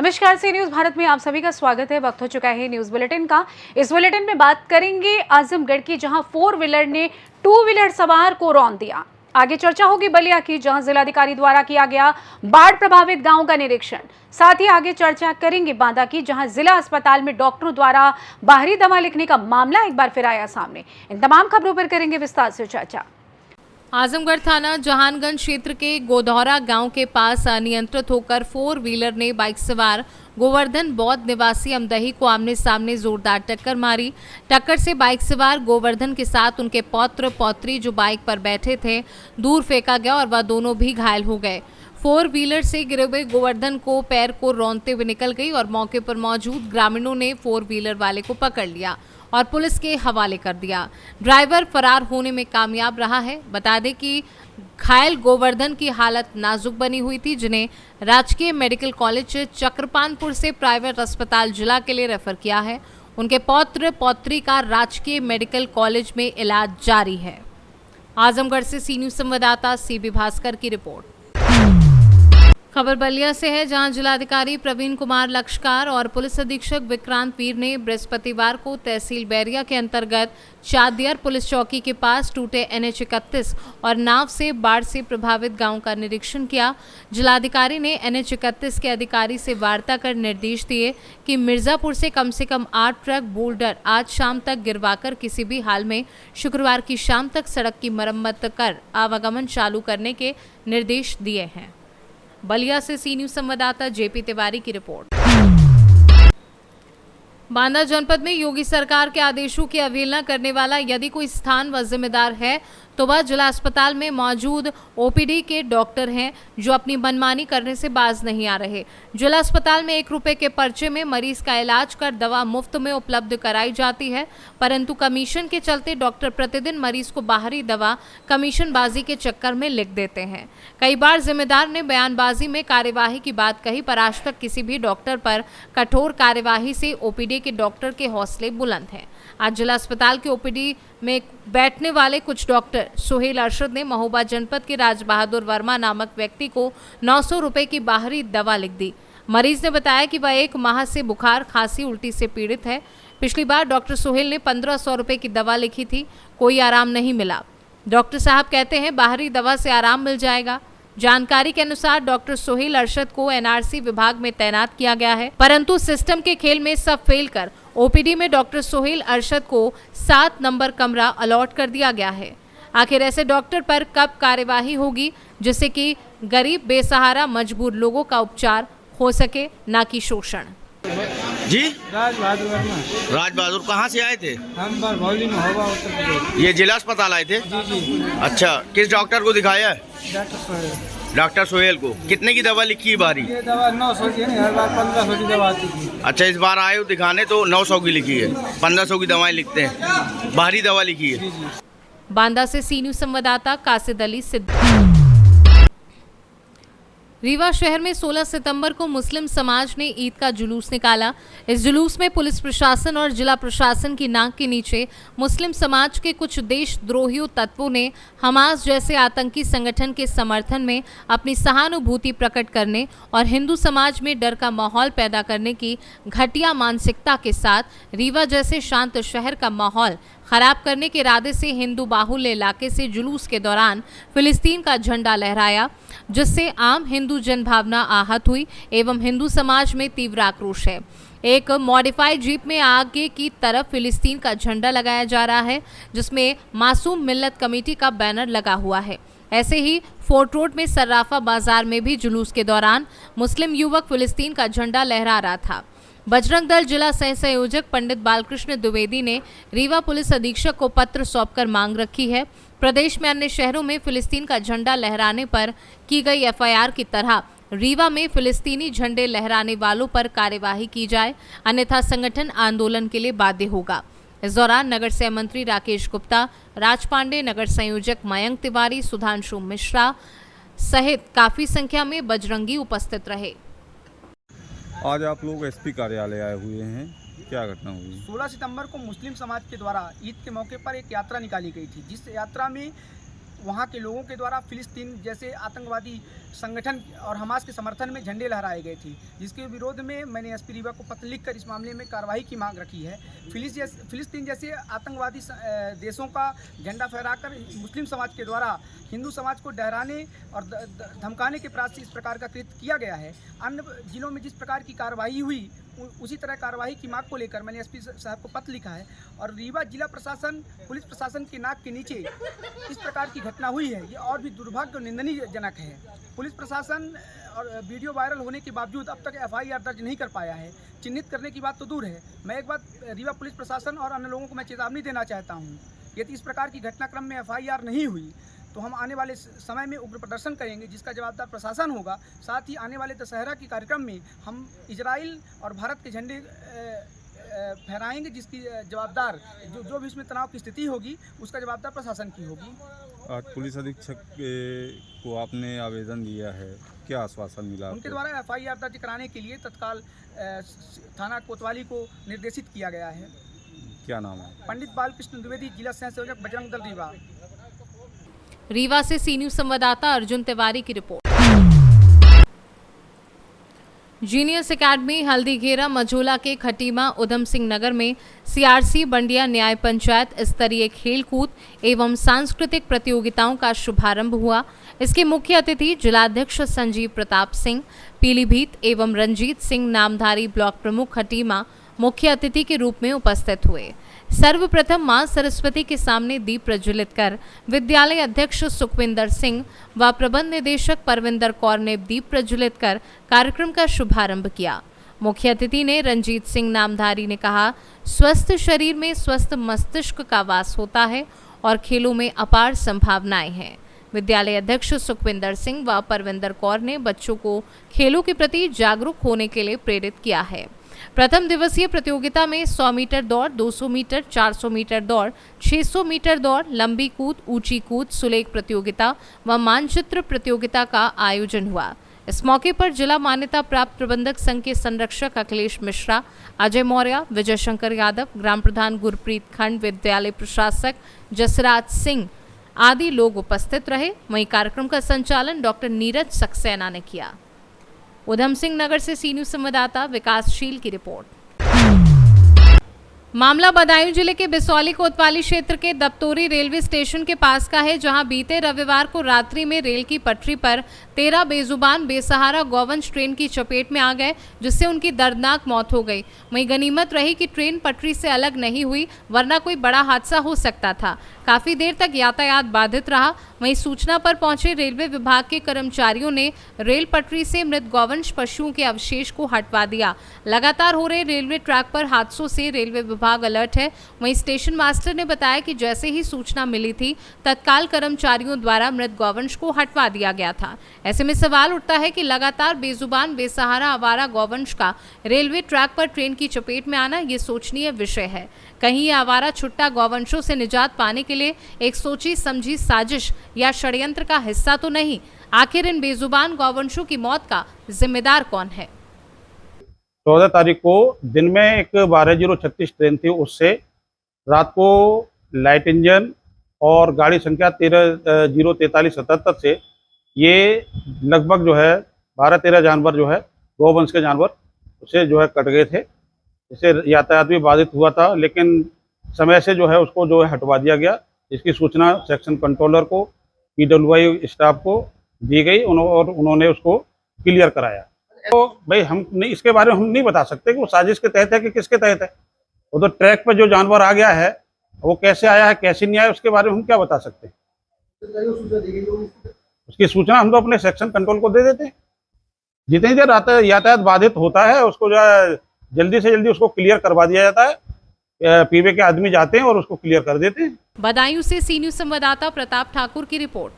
नमस्कार, सी न्यूज भारत में आप सभी का स्वागत है। वक्त हो चुका है न्यूज बुलेटिन का। इस बुलेटिन में बात करेंगे आजमगढ़ की, जहां 4 व्हीलर ने 2 व्हीलर सवार को रौंद दिया। आगे चर्चा होगी बलिया की, जहां जिलाधिकारी द्वारा किया गया बाढ़ प्रभावित गांव का निरीक्षण। साथ ही आगे चर्चा करेंगे बांदा की, जहां जिला अस्पताल में डॉक्टरों द्वारा बाहरी दवा लिखने का मामला एक बार फिर आया सामने। इन तमाम खबरों पर करेंगे विस्तार से चर्चा। आजमगढ़ थाना जहानगंज क्षेत्र के गोधौरा गांव के पास अनियंत्रित होकर 4 व्हीलर ने बाइक सवार गोवर्धन बौद्ध निवासी अमदही को आमने सामने जोरदार टक्कर मारी। टक्कर से बाइक सवार गोवर्धन के साथ उनके पौत्र पौत्री जो बाइक पर बैठे थे दूर फेंका गया और वह दोनों भी घायल हो गए। 4 व्हीलर से गिरे हुए गोवर्धन को पैर को रौंदते हुए निकल गई और मौके पर मौजूद ग्रामीणों ने 4 व्हीलर वाले को पकड़ लिया और पुलिस के हवाले कर दिया। ड्राइवर फरार होने में कामयाब रहा है। बता दें कि घायल गोवर्धन की हालत नाजुक बनी हुई थी, जिन्हें राजकीय मेडिकल कॉलेज चक्रपानपुर से प्राइवेट अस्पताल जिला के लिए रेफर किया है। उनके पौत्र पौत्री का राजकीय मेडिकल कॉलेज में इलाज जारी है। आजमगढ़ से सी न्यूज संवाददाता सीबी भास्कर की रिपोर्ट। खबर बलिया से है, जहां जिलाधिकारी प्रवीण कुमार लक्षकार और पुलिस अधीक्षक विक्रांत वीर ने बृहस्पतिवार को तहसील बैरिया के अंतर्गत चादियर पुलिस चौकी के पास टूटे NH 31 और नाव से बाढ़ से प्रभावित गांव का निरीक्षण किया। जिलाधिकारी ने NH 31 के अधिकारी से वार्ता कर निर्देश दिए कि मिर्जापुर से कम 8 ट्रक बोल्डर आज शाम तक गिरवाकर किसी भी हाल में शुक्रवार की शाम तक सड़क की मरम्मत कर आवागमन चालू करने के निर्देश दिए हैं। बलिया से सी न्यूज संवाददाता जेपी तिवारी की रिपोर्ट। बांदा जनपद में योगी सरकार के आदेशों की अवहेलना करने वाला यदि कोई स्थान व जिम्मेदार है तो वह जिला अस्पताल में मौजूद OPD के डॉक्टर हैं, जो अपनी मनमानी करने से बाज नहीं आ रहे। जिला अस्पताल में 1 रुपए के पर्चे में मरीज का इलाज कर दवा मुफ्त में उपलब्ध कराई जाती है, परंतु कमीशन के चलते डॉक्टर प्रतिदिन मरीज को बाहरी दवा कमीशनबाजी के चक्कर में लिख देते हैं। कई बार जिम्मेदार ने बयानबाजी में कार्यवाही की बात कही, पर आज तक किसी भी डॉक्टर पर कठोर कार्यवाही से OPD के डॉक्टर के हौसले बुलंद हैं। आज जिला अस्पताल के OPD में बैठने वाले कुछ डॉक्टर सोहेल अरशद ने महोबा जनपद के राज बहादुर वर्मा नामक व्यक्ति को 900 रुपए की बाहरी दवा लिख दी। मरीज ने बताया कि वह 1 माह से बुखार, खांसी, उल्टी से पीड़ित है। पिछली बार डॉक्टर सोहेल ने 1500 रुपए की दवा लिखी थी, कोई आराम नहीं मिला। डॉक्टर साहब कहते हैं बाहरी दवा से आराम मिल जाएगा। जानकारी के अनुसार डॉक्टर सोहेल अरशद को NRC विभाग में तैनात किया गया है, परंतु सिस्टम के खेल में सब फेल कर OPD में डॉक्टर सोहेल अरशद को 7 नंबर कमरा अलॉट कर दिया गया है। आखिर ऐसे डॉक्टर पर कब कार्यवाही होगी, जिससे कि गरीब बेसहारा मजबूर लोगों का उपचार हो सके, ना कि शोषण। जी राज बहादुर वर्मा। राज बहादुर कहाँ से आए थे? हम बरभौली में होगा उत्तर प्रदेश। ये जिला अस्पताल आए थे? जी जी। अच्छा, किस डॉक्टर को दिखाया है? डॉक्टर सोहेल। डॉक्टर सोहेल को। कितने की दवा लिखी है बारी? ये दवा 900 की है, हर बार 1500 की दवा आती थी। अच्छा, इस बार आए हो दिखाने तो 900 की लिखी है, 1500 की दवाएं लिखते हैं, बाहरी दवा लिखी है। जी जी। बांदा से सी न्यूज संवाददाता कासिद अली सिद्दू। रीवा शहर में 16 सितंबर को मुस्लिम समाज ने ईद का जुलूस निकाला। इस जुलूस में पुलिस प्रशासन और जिला प्रशासन की नाक के नीचे मुस्लिम समाज के कुछ देशद्रोही तत्वों ने हमास जैसे आतंकी संगठन के समर्थन में अपनी सहानुभूति प्रकट करने और हिंदू समाज में डर का माहौल पैदा करने की घटिया मानसिकता के साथ रीवा जैसे शांत शहर का माहौल खराब करने के इरादे से हिंदू बाहुल्य इलाके से जुलूस के दौरान फिलिस्तीन का झंडा लहराया, जिससे आम हिंदू जनभावना आहत हुई एवं हिंदू समाज में तीव्र आक्रोश है। एक मॉडिफाइड जीप में आगे की तरफ फिलिस्तीन का झंडा लगाया जा रहा है, जिसमें मासूम मिल्लत कमेटी का बैनर लगा हुआ है। ऐसे ही फोर्ट रोड में सर्राफा बाजार में भी जुलूस के दौरान मुस्लिम युवक फिलिस्तीन का झंडा लहरा रहा था। बजरंग दल जिला सह संयोजक पंडित बालकृष्ण द्विवेदी ने रीवा पुलिस अधीक्षक को पत्र सौंपकर मांग रखी है, प्रदेश में अन्य शहरों में फिलिस्तीन का झंडा लहराने पर की गई FIR की तरह रीवा में फिलिस्तीनी झंडे लहराने वालों पर कार्यवाही की जाए, अन्यथा संगठन आंदोलन के लिए बाध्य होगा। इस दौरान नगर सह मंत्री राकेश गुप्ता, राज पांडे, नगर संयोजक मयंक तिवारी, सुधांशु मिश्रा सहित काफी संख्या में बजरंगी उपस्थित रहे। आज आप लोग SP कार्यालय आए हुए हैं, क्या घटना हुई? 16 सितंबर को मुस्लिम समाज के द्वारा ईद के मौके पर एक यात्रा निकाली गई थी, जिस यात्रा में वहाँ के लोगों के द्वारा फिलिस्तीन जैसे आतंकवादी संगठन और हमास के समर्थन में झंडे लहराए गए थे, जिसके विरोध में मैंने एसपी रीवा को पत्र लिखकर इस मामले में कार्रवाई की मांग रखी है। फिलिस्तीन जैसे आतंकवादी देशों का झंडा फहराकर मुस्लिम समाज के द्वारा हिंदू समाज को डराने और धमकाने के प्रयास से इस प्रकार का कृत्य किया गया है। अन्य जिलों में जिस प्रकार की कार्रवाई हुई उसी तरह कार्रवाई की मांग को लेकर मैंने एसपी साहब को पत्र लिखा है और रीवा जिला प्रशासन पुलिस प्रशासन के नाक के नीचे इस प्रकार की घटना हुई है, ये और भी दुर्भाग्य और निंदनीयजनक है। पुलिस प्रशासन और वीडियो वायरल होने के बावजूद अब तक FIR दर्ज नहीं कर पाया है। चिन्हित करने की बात तो दूर है, मैं एक बात रीवा पुलिस प्रशासन और अन्य लोगों को मैं चेतावनी देना चाहता हूँ, यदि इस प्रकार की घटनाक्रम में FIR नहीं हुई तो हम आने वाले समय में उग्र प्रदर्शन करेंगे, जिसका जवाबदार प्रशासन होगा। साथ ही आने वाले दशहरा के कार्यक्रम में हम इजराइल और भारत के झंडे फहराएंगे, जिसकी जवाबदार जो भी इसमें तनाव की स्थिति होगी उसका जवाबदार प्रशासन की होगी। आज पुलिस अधीक्षक को आपने आवेदन दिया है, क्या आश्वासन मिला? उनके द्वारा FIR दर्ज कराने के लिए तत्काल थाना कोतवाली को निर्देशित किया गया है। क्या नाम है? पंडित बालकृष्ण द्विवेदी, जिला सह संयोजक बजरंग दल रीवा। रीवा से सी न्यूज संवाददाता अर्जुन तिवारी की रिपोर्ट। जीनियस एकेडमी हल्दीघेरा मझोला के खटीमा उधम सिंह नगर में CRC बंडिया न्याय पंचायत स्तरीय खेलकूद एवं सांस्कृतिक प्रतियोगिताओं का शुभारंभ हुआ। इसके मुख्य अतिथि जिलाध्यक्ष संजीव प्रताप सिंह, पीलीभीत एवं रंजीत सिंह नामधारी ब्लॉक प्रमुख खटीमा मुख्य अतिथि के रूप में उपस्थित हुए। सर्वप्रथम मां सरस्वती के सामने दीप प्रज्वलित कर विद्यालय अध्यक्ष सुखविंदर सिंह व प्रबंध निदेशक परविंदर कौर ने दीप प्रज्वलित कर कार्यक्रम का शुभारंभ किया। मुख्य अतिथि ने रंजीत सिंह नामधारी ने कहा, स्वस्थ शरीर में स्वस्थ मस्तिष्क का वास होता है और खेलों में अपार संभावनाएं हैं। विद्यालय अध्यक्ष सुखविंदर सिंह व परविंदर कौर ने बच्चों को खेलों के प्रति जागरूक होने के लिए प्रेरित किया है। प्रथम दिवसीय प्रतियोगिता में 100 मीटर दौड़, 200 मीटर, 400 मीटर दौड़, 600 मीटर दौड़, लंबी कूद, ऊंची कूद, सुलेख प्रतियोगिता व मानचित्र प्रतियोगिता का आयोजन हुआ। इस मौके पर जिला मान्यता प्राप्त प्रबंधक संघ के संरक्षक अखिलेश मिश्रा, अजय मौर्य, विजय शंकर यादव, ग्राम प्रधान गुरप्रीत खंड, विद्यालय प्रशासक जसराज सिंह आदि लोग उपस्थित रहे। वहीं कार्यक्रम का संचालन डॉक्टर नीरज सक्सेना ने किया। उधम सिंह नगर से सी न्यूज संवाददाता विकासशील की रिपोर्ट। मामला बदायूं जिले के बिसौली कोतवाली क्षेत्र के दप्तोरी रेलवे स्टेशन के पास का है, जहां बीते रविवार को रात्रि में रेल की पटरी पर 13 बेजुबान बेसहारा गौवंश ट्रेन की चपेट में आ गए, जिससे उनकी दर्दनाक मौत हो गई। वहीं गनीमत रही कि ट्रेन पटरी से अलग नहीं हुई, वरना कोई बड़ा हादसा हो सकता था। काफी देर तक यातायात बाधित रहा। वहीं सूचना पर पहुंचे रेलवे विभाग के कर्मचारियों ने रेल पटरी से मृत गौवंश पशुओं के अवशेष को हटवा दिया। लगातार हो रहे रेलवे ट्रैक पर हादसों से रेलवे विभाग अलर्ट है। वहीं स्टेशन मास्टर ने बताया कि जैसे ही सूचना मिली थी, तत्काल कर्मचारियों द्वारा मृत गौवंश को हटवा दिया गया था। ऐसे में सवाल उठता है कि लगातार बेजुबान बेसहारा आवारा गौवंश का रेलवे ट्रैक पर ट्रेन की चपेट में आना ये सोचनीय विषय है। कहीं ये आवारा छुट्टा गौवंशों से निजात पाने के लिए एक सोची समझी साजिश या षड्यंत्र का हिस्सा तो नहीं? आखिर इन बेजुबान गौवंशों की मौत का जिम्मेदार कौन है? 14 तारीख को दिन में एक 12:36 ट्रेन थी, उससे रात को लाइट इंजन और गाड़ी संख्या 13:04377 से ये लगभग जो है 12-13 जानवर जो है गौवंश के जानवर उसे जो है कट गए थे। इससे यातायात भी बाधित हुआ था, लेकिन समय से जो है उसको जो है हटवा दिया गया। इसकी सूचना सेक्शन कंट्रोलर को, PWI स्टाफ को दी गई और उन्होंने उसको क्लियर कराया। तो भाई हम नहीं, इसके बारे में हम नहीं बता सकते कि वो साजिश के तहत है कि किसके तहत है। वो तो ट्रैक पर जो जानवर आ गया है वो कैसे आया है कैसे नहीं आया उसके बारे में हम क्या बता सकते हैं। उसकी सूचना हम तो अपने सेक्शन कंट्रोल को दे देते हैं। जितनी देर यातायात बाधित होता है उसको जो है जल्दी से जल्दी उसको क्लियर करवा दिया जाता है। पीवे के आदमी जाते हैं और उसको क्लियर कर देते हैं। बदायूं से सी न्यूज संवाददाता प्रताप ठाकुर की रिपोर्ट।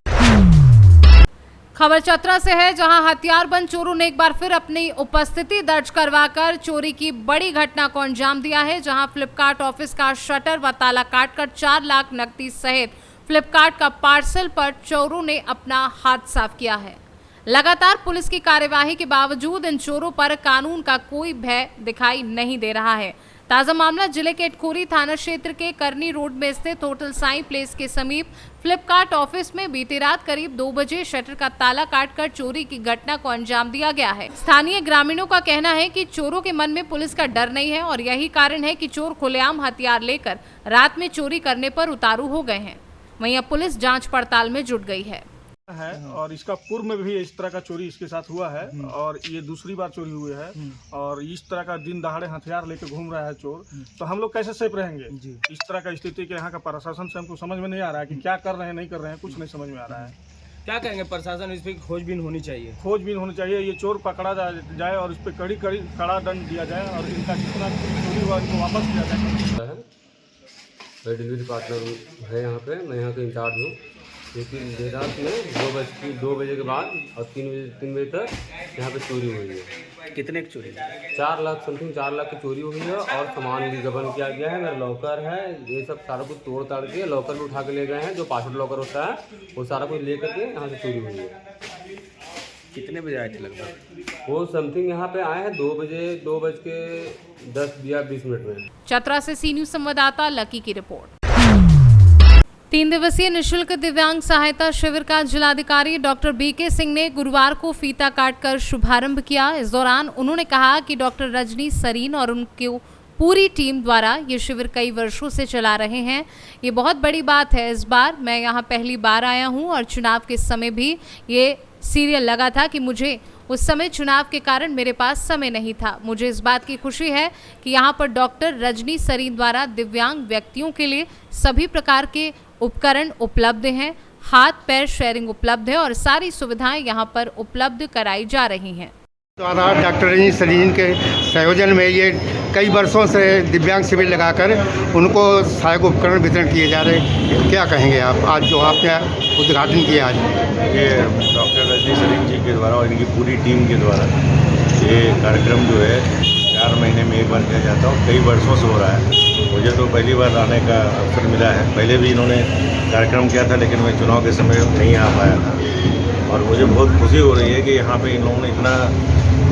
खबर चतरा से है, जहां हथियारबंद चोरों ने एक बार फिर अपनी उपस्थिति दर्ज करवाकर चोरी की बड़ी घटना को अंजाम दिया है। जहां फ्लिपकार्ट ऑफिस का शटर व ताला काटकर 4 लाख नकदी सहित फ्लिपकार्ट का पार्सल पर चोरों ने अपना हाथ साफ किया है। लगातार पुलिस की कार्यवाही के बावजूद इन चोरों पर कानून का कोई भय दिखाई नहीं दे रहा है। ताजा मामला जिले के इटखोरी थाना क्षेत्र के करनी रोड में स्थित होटल साईं प्लेस के समीप फ्लिपकार्ट ऑफिस में बीती रात करीब 2 बजे शटर का ताला काटकर चोरी की घटना को अंजाम दिया गया है। स्थानीय ग्रामीणों का कहना है कि चोरों के मन में पुलिस का डर नहीं है और यही कारण है कि चोर खुलेआम हथियार लेकर रात में चोरी करने पर उतारू हो गए हैं। वहीं अब पुलिस जांच पड़ताल में जुट गई है और इसका पूर्व में भी इस तरह का चोरी इसके साथ हुआ है और ये दूसरी बार चोरी हुई है और इस तरह का दिन दहाड़े हथियार लेकर घूम रहा है चोर। तो हम लोग कैसे सेफ रहेंगे इस तरह का स्थिति के यहाँ का प्रशासन से हमको समझ में नहीं आ रहा है कि क्या कर रहे हैं नहीं कर रहे हैं, कुछ नहीं समझ में आ रहा है। क्या कहेंगे प्रशासन, इस पर खोजबीन होनी चाहिए? खोजबीन होनी चाहिए, ये चोर पकड़ा जाए और इस पर कड़ा दंड दिया जाए और इनका जितना चोरी हुआ इनको वापस किया जाए। मैं डिलीवरी पार्टनर है यहाँ पे, मैं यहाँ का इंचार्ज हूँ। लेकिन देर रात में 2 बजे के बाद और 3 बजे तक यहाँ पे चोरी हुई है। कितने की चोरी? 4 लाख समथिंग 4 लाख की चोरी हुई है और सामान भी गबन किया गया है। मेरा लॉकर है, ये सब सारा कुछ तोड़ ताड़ के लॉकर भी उठा के ले गए हैं। जो पासवर्ड लॉकर होता है वो सारा कुछ ले करके यहाँ से चोरी हुई है। कितने बजे आए थे लगभग? वो समथिंग यहाँ पे आए हैं 2 बज के 10 या 20 मिनट में। चतरा से सी न्यूज संवाददाता लकी की रिपोर्ट। 3 दिवसीय निशुल्क दिव्यांग सहायता शिविर का जिलाधिकारी डॉक्टर बीके सिंह ने गुरुवार को फीता काटकर शुभारंभ किया। इस दौरान उन्होंने कहा कि डॉक्टर रजनी सरीन और उनकी पूरी टीम द्वारा ये शिविर कई वर्षों से चला रहे हैं। ये बहुत बड़ी बात है। इस बार मैं यहाँ पहली बार आया हूँ और चुनाव के समय भी ये सीरियल लगा था कि मुझे उस समय चुनाव के कारण मेरे पास समय नहीं था। मुझे इस बात की खुशी है कि यहाँ पर डॉक्टर रजनी सरीन द्वारा दिव्यांग व्यक्तियों के लिए सभी प्रकार के उपकरण उपलब्ध हैं, हाथ पैर शेयरिंग उपलब्ध है और सारी सुविधाएं यहाँ पर उपलब्ध कराई जा रही हैं। द्वारा डॉक्टर रजनी सरीन के संयोजन में ये कई वर्षों से दिव्यांग शिविर लगाकर उनको सहायक उपकरण वितरण किए जा रहे हैं। क्या कहेंगे आप आज जो आपने उद्घाटन किया? आज ये डॉक्टर रजनी सरीन जी के द्वारा और इनकी पूरी टीम के द्वारा ये कार्यक्रम जो है 4 महीने में एक बार किया जाता है और कई वर्षों से हो रहा है। मुझे तो पहली बार आने का अवसर मिला है। पहले भी इन्होंने कार्यक्रम किया था लेकिन मैं चुनाव के समय नहीं आ पाया था और मुझे बहुत खुशी हो रही है कि यहाँ पे इन लोगों ने इतना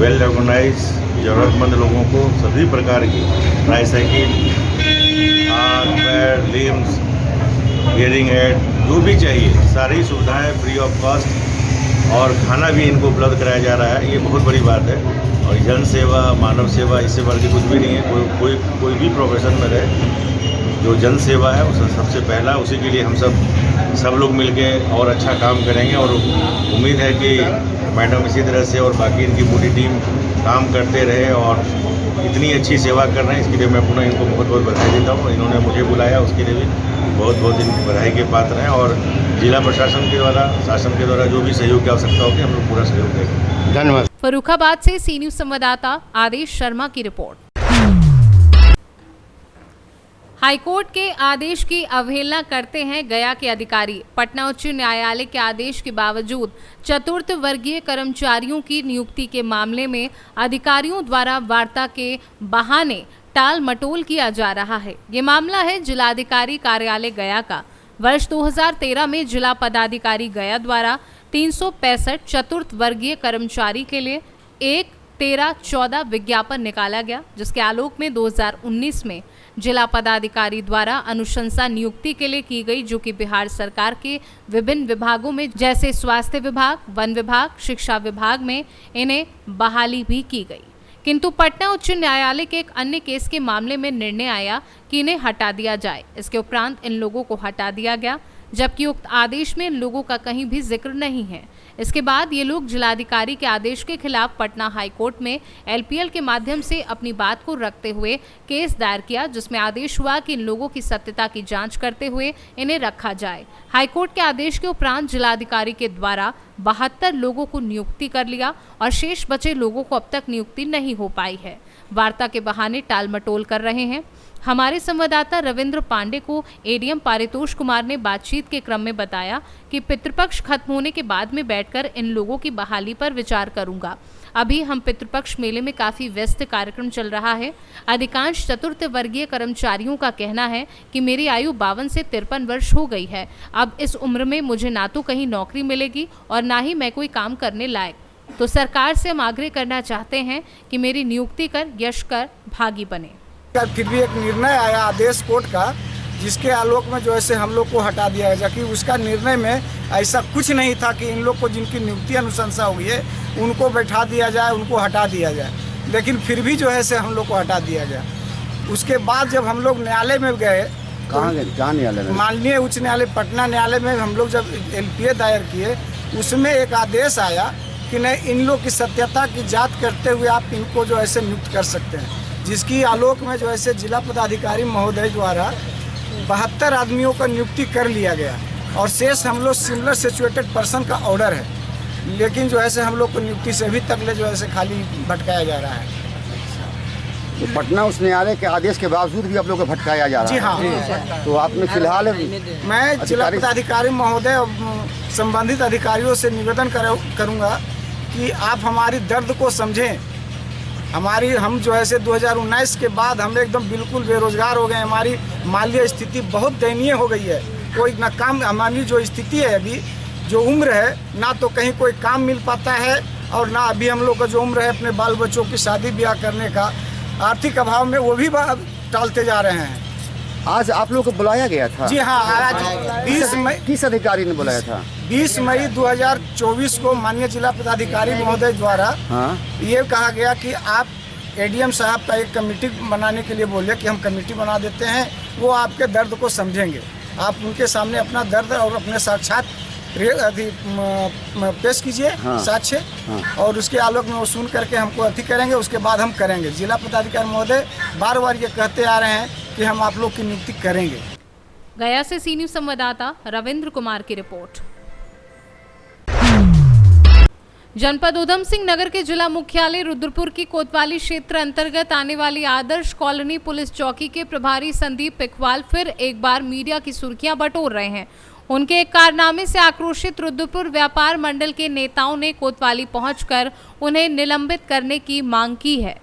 वेल ऑर्गेनाइज ज़रूरतमंद लोगों को सभी प्रकार की ट्राईसाइकिल, हाथ पैर, लिम्स, हियरिंग एड जो भी चाहिए सारी सुविधाएं फ्री ऑफ कॉस्ट और खाना भी इनको उपलब्ध कराया जा रहा है। ये बहुत बड़ी बात है और जन सेवा, मानव सेवा इससे बढ़ के कुछ भी नहीं है। कोई भी प्रोफेशन में रहे, जो जन सेवा है उसे सबसे पहला, उसी के लिए हम सब लोग मिलके और अच्छा काम करेंगे और उम्मीद है कि मैडम इसी तरह से और बाकी इनकी पूरी टीम काम करते रहे और इतनी अच्छी सेवा कर रहे हैं। इसके लिए मैं पुनः इनको बहुत बहुत बधाई देता हूँ। इन्होंने मुझे बुलाया उसके लिए भी बहुत बहुत इनकी बधाई के पात्र हैं और जिला प्रशासन के द्वारा, शासन के द्वारा जो भी सहयोग की आवश्यकता होगी हम लोग पूरा सहयोग देंगे। धन्यवाद। फर्रुखाबाद से सी न्यूज संवाददाता आदेश शर्मा की रिपोर्ट। हाईकोर्ट के आदेश की अवहेलना करते हैं गया के अधिकारी। पटना उच्च न्यायालय के आदेश के बावजूद चतुर्थ वर्गीय कर्मचारियों की नियुक्ति के मामले में अधिकारियों द्वारा वार्ता के बहाने टाल मटोल किया जा रहा है। ये मामला है जिलाधिकारी कार्यालय गया का। वर्ष 2013 में जिला पदाधिकारी गया द्वारा 365 चतुर्थ वर्गीय कर्मचारी के लिए 1-13-14 विज्ञापन निकाला गया, जिसके आलोक में 2019 में जिला पदाधिकारी द्वारा अनुशंसा नियुक्ति के लिए की गई, जो कि बिहार सरकार के विभिन्न विभागों में जैसे स्वास्थ्य विभाग, वन विभाग, शिक्षा विभाग में इन्हें बहाली भी की गई। किंतु पटना उच्च न्यायालय के एक अन्य केस के मामले में निर्णय आया कि इन्हें हटा दिया जाए। इसके उपरांत इन लोगों को हटा दिया गया, जबकि उक्त आदेश में इन लोगों का कहीं भी जिक्र नहीं है। इसके बाद ये लोग जिलाधिकारी के आदेश के खिलाफ पटना हाईकोर्ट में एलपीएल के माध्यम से अपनी बात को रखते हुए केस दायर किया, जिसमें आदेश हुआ कि इन लोगों की सत्यता की जांच करते हुए इन्हें रखा जाए। हाईकोर्ट के आदेश के उपरांत जिलाधिकारी के द्वारा 72 लोगों को नियुक्ति कर लिया और शेष बचे लोगों को अब तक नियुक्ति नहीं हो पाई है। वार्ता के बहाने टाल मटोल कर रहे हैं। हमारे संवाददाता रविंद्र पांडे को एडीएम पारितोष कुमार ने बातचीत के क्रम में बताया कि पितृपक्ष खत्म होने के बाद में बैठकर इन लोगों की बहाली पर विचार करूंगा। अभी हम पितृपक्ष मेले में काफी व्यस्त कार्यक्रम चल रहा है। अधिकांश चतुर्थ वर्गीय कर्मचारियों का कहना है कि मेरी आयु 52 से 53 वर्ष हो गई है। अब इस उम्र में मुझे ना तो कहीं नौकरी मिलेगी और ना ही मैं कोई काम करने लायक, तो सरकार से हम आग्रह करना चाहते हैं कि मेरी नियुक्ति कर यश कर भागी बने। फिर भी एक निर्णय आया आदेश कोर्ट का, जिसके आलोक में जो है हम लोग को हटा दिया गया, कि उसका निर्णय में ऐसा कुछ नहीं था कि इन लोग को जिनकी नियुक्ति अनुशंसा हुई है उनको बैठा दिया जाए, उनको हटा दिया जाए, लेकिन फिर भी जो है हम लोग को हटा दिया गया। उसके बाद जब हम लोग न्यायालय में गए, कहाँ गए, कहाँ न्यायालय में? माननीय उच्च न्यायालय पटना न्यायालय में हम लोग जब LPA दायर किए, उसमें एक आदेश आया कि नहीं, इन लोग की सत्यता की जांच करते हुए आप इनको जो है नियुक्त कर सकते हैं, जिसकी आलोक में जो है जिला पदाधिकारी महोदय द्वारा 72 आदमियों का नियुक्ति कर लिया गया, और शेष हम लोग सिमिलर सिचुएटेड पर्सन का ऑर्डर है, लेकिन जो है हम लोग को नियुक्ति से अभी तक जो है खाली भटकाया जा रहा है। तो पटना उच्च न्यायालय के आदेश के बावजूद भी आप लोग को भटकाया जा रहा है? जी हाँ। तो आपने फिलहाल मैं जिला पदाधिकारी महोदय और संबंधित अधिकारियों से निवेदन करूंगा कि आप हमारी दर्द को समझें। हम जो है 2019 के बाद हम एकदम बिल्कुल बेरोजगार हो गए, हमारी मालीय स्थिति बहुत दयनीय हो गई है। कोई न काम, हमारी जो स्थिति है अभी, जो उम्र है, ना तो कहीं कोई काम मिल पाता है, और ना अभी हम लोग का जो उम्र है अपने बाल बच्चों की शादी ब्याह करने का, आर्थिक अभाव में वो भी टालते जा रहे हैं। आज आप लोग को बुलाया गया था? जी हाँ, आज 20 मई, किस अधिकारी ने बुलाया था? 20 मई 2024 को माननीय जिला पदाधिकारी महोदय द्वारा ये कहा गया कि आप ADM साहब का एक कमेटी बनाने के लिए बोले कि हम कमेटी बना देते हैं, वो आपके दर्द को समझेंगे। आप उनके सामने अपना दर्द और अपने साक्षात पेश कीजिए, साक्ष्य, और उसके आलोक में वो सुन करके हमको अति करेंगे, उसके बाद हम करेंगे। जिला पदाधिकारी महोदय बार बार ये कहते आ रहे हैं कि हम आप लोग की नियुक्ति करेंगे। गया से सी न्यूज़ संवाददाता रविंद्र कुमार की रिपोर्ट। जनपद उधम सिंह नगर के जिला मुख्यालय रुद्रपुर की कोतवाली क्षेत्र अंतर्गत आने वाली आदर्श कॉलोनी पुलिस चौकी के प्रभारी संदीप पिकवाल फिर एक बार मीडिया की सुर्खियां बटोर रहे हैं। उनके एक कारनामे से आक्रोशित रुद्रपुर व्यापार मंडल के नेताओं ने कोतवाली पहुंचकर उन्हें निलंबित करने की मांग की है।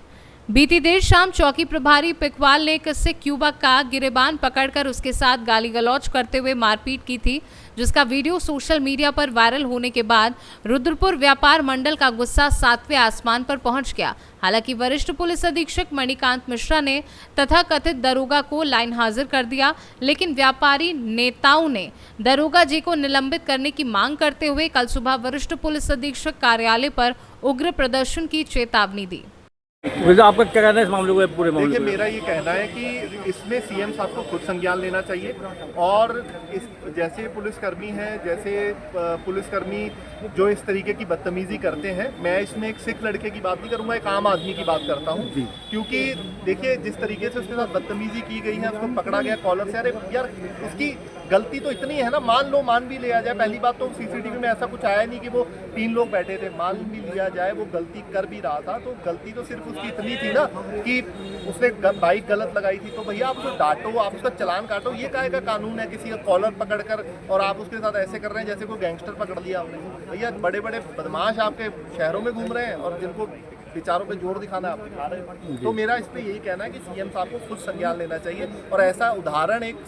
बीती देर शाम चौकी प्रभारी पिकवाल ने एक सिख युवक का गिरेबान पकड़कर उसके साथ गाली गलौज करते हुए मारपीट की थी, जिसका वीडियो सोशल मीडिया पर वायरल होने के बाद रुद्रपुर व्यापार मंडल का गुस्सा 7वें आसमान पर पहुंच गया। हालांकि वरिष्ठ पुलिस अधीक्षक मणिकांत मिश्रा ने तथाकथित दरोगा को लाइन हाजिर कर दिया, लेकिन व्यापारी नेताओं ने दरोगा जी को निलंबित करने की मांग करते हुए कल सुबह वरिष्ठ पुलिस अधीक्षक कार्यालय पर उग्र प्रदर्शन की चेतावनी दी। आपका क्या कहना है इस मामले को, पूरे मामले? देखिए, मेरा ये कहना है कि इसमें CM साहब को खुद संज्ञान लेना चाहिए, और इस जैसे पुलिसकर्मी हैं, जैसे पुलिसकर्मी जो इस तरीके की बदतमीजी करते हैं, मैं इसमें एक सिख लड़के की बात नहीं करूंगा, एक आम आदमी की बात करता हूं, क्योंकि देखिए जिस तरीके से उसके साथ बदतमीजी की गई है, उसको पकड़ा गया कॉलर से। अरे यार, उसकी गलती तो इतनी है ना, मान भी लिया जाए, पहली बात तो CCTV में ऐसा कुछ आया नहीं कि वो 3 लोग बैठे थे, मान भी लिया जाए वो गलती कर भी रहा था, तो गलती तो सिर्फ उसकी इतनी थी ना कि उसने बाइक गलत लगाई थी, तो भैया आप उसको डांटो, आप उसका चालान काटो। ये काहे का कानून है किसी का कॉलर पकड़कर और आप उसके साथ ऐसे कर रहे हैं जैसे कोई गैंगस्टर पकड़ लिया आपने? भैया बड़े बड़े बदमाश आपके शहरों में घूम रहे हैं, और जिनको विचारों पे जोर दिखाना आप दिखा रहे हैं। तो मेरा इस पर यही कहना है कि CM साहब को खुद संज्ञान लेना चाहिए, और ऐसा उदाहरण एक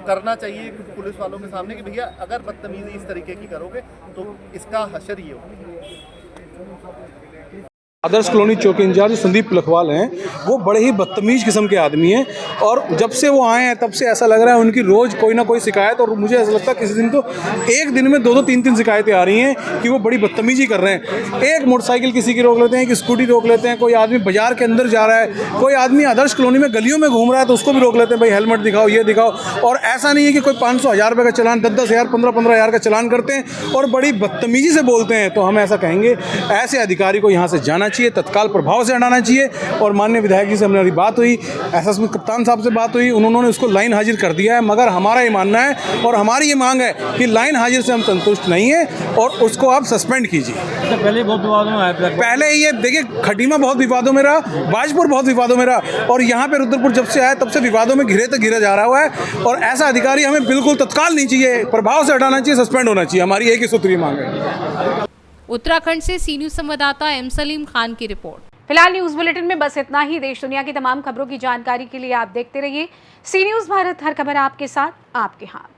करना चाहिए पुलिस वालों के सामने कि भैया अगर बदतमीजी इस तरीके की करोगे तो इसका हशर ये होगा। आदर्श कॉलोनी चौकी इंचार्ज संदीप लखवाल हैं, वो बड़े ही बदतमीज किस्म के आदमी हैं, और जब से वो आए हैं तब से ऐसा लग रहा है उनकी रोज़ कोई ना कोई शिकायत, और मुझे ऐसा लगता है किसी दिन तो एक दिन में 2-2, 3-3 शिकायतें आ रही हैं कि वो बड़ी बदतमीजी कर रहे हैं। एक मोटरसाइकिल किसी की रोक लेते हैं, एक स्कूटी रोक लेते हैं, कोई आदमी बाजार के अंदर जा रहा है, कोई आदमी आदर्श कॉलोनी में गलियों में घूम रहा है तो उसको भी रोक लेते हैं, भाई हेलमेट दिखाओ, ये दिखाओ। और ऐसा नहीं है कि कोई 500-1000 रुपये का चालान, 10-10,000, 15-15,000 का चालान करते हैं और बड़ी बदतमीजी से बोलते हैं। तो हम ऐसा कहेंगे, ऐसे अधिकारी को यहाँ से जाना चाहिए, तत्काल प्रभाव से हटाना चाहिए। और माननीय विधायक जी से हमारी बात हुई, SSP कप्तान साहब से बात हुई, उन्होंने उसको लाइन हाजिर कर दिया है, मगर हमारा ये मानना है और हमारी ये मांग है कि लाइन हाजिर से हम संतुष्ट नहीं है और उसको आप सस्पेंड कीजिए। पहले बहुत विवादों में आया, पहले ये देखिए, खटीमा बहुत विवादों में रहा, बाजपुर बहुत विवादों में रहा, और यहाँ पे रुद्रपुर जब से आया तब से विवादों में घिरा जा रहा हुआ है। और ऐसा अधिकारी हमें बिल्कुल तत्काल नहीं चाहिए, प्रभाव से हटाना चाहिए, सस्पेंड होना चाहिए। हमारी एक ही सूत्री मांग है। उत्तराखंड से सी न्यूज़ संवाददाता M सलीम खान की रिपोर्ट। फिलहाल न्यूज बुलेटिन में बस इतना ही। देश दुनिया की तमाम खबरों की जानकारी के लिए आप देखते रहिए सी न्यूज़ भारत, हर खबर आपके साथ, आपके हाथ।